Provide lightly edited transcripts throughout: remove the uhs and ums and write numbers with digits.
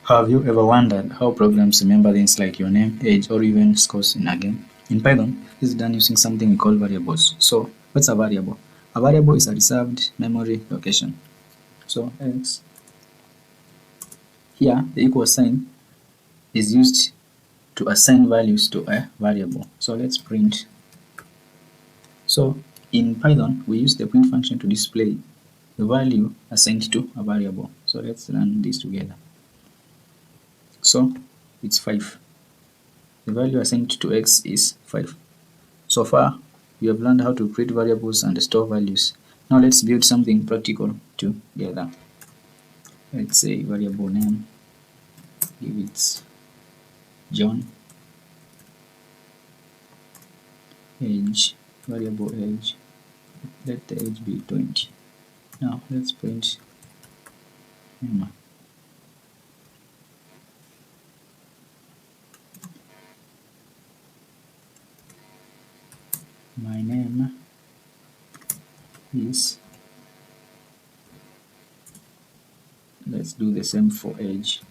Have you ever wondered how programs remember things like your name, age, or even scores in a game? In Python, this is done using something we call variables. So, what's a variable? A variable is a reserved memory location. So, x here, the equal sign is used to assign values to a variable. So, let's print. So, in Python, we use the print function to display the value assigned to a variable. So, let's run this together. So, it's 5. The value assigned to x is 5. So far, we have learned how to create variables and store values. Now let's build something practical together. Let's say variable name, give it John, age, variable age, let the age be 20. Now let's print Emma. My name is, let's do the same for age.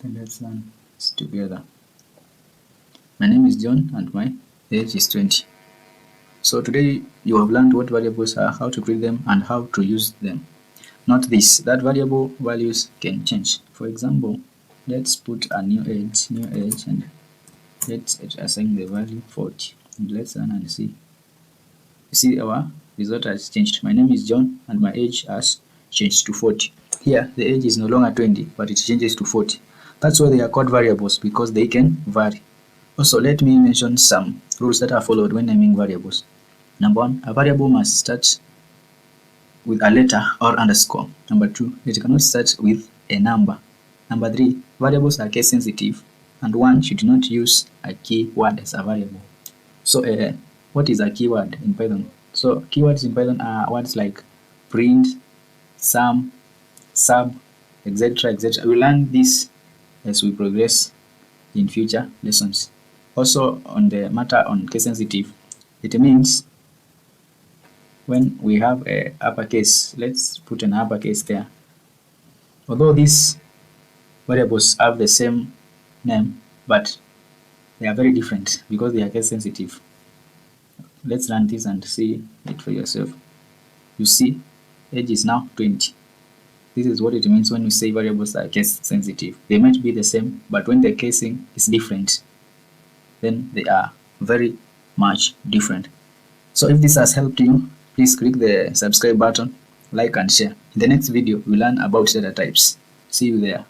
Then let's run this together. My name is John and my age is 20. So today you have learned what variables are, how to create them, and how to use them. Note this, that variable values can change. For example, let's put a new age, and let's assign the value 40. And let's run and see. You see our result has changed. My name is John and my age has changed to 40. Here, the age is no longer 20, but it changes to 40. That's why they are called variables, because they can vary. Also, let me mention some rules that are followed when naming variables. Number 1, a variable must start with a letter or underscore. Number 2, it cannot start with a number. Number 3, variables are case sensitive, and one should not use a keyword as a variable. So, what is a keyword in Python? So, keywords in Python are words like print, sum, sub, etc., etc. We'll learn this as we progress in future lessons. Also, on the matter on case sensitive, it means when we have a uppercase, let's put an uppercase there. Although these variables have the same name, but they are very different because they are case sensitive. Let's run this and see it for yourself. You see, age is now 20. This is what it means when we say variables are case sensitive. They might be the same, but when the casing is different, then they are very much different. So if this has helped you, please click the subscribe button, like and share. In the next video, we'll learn about data types. See you there.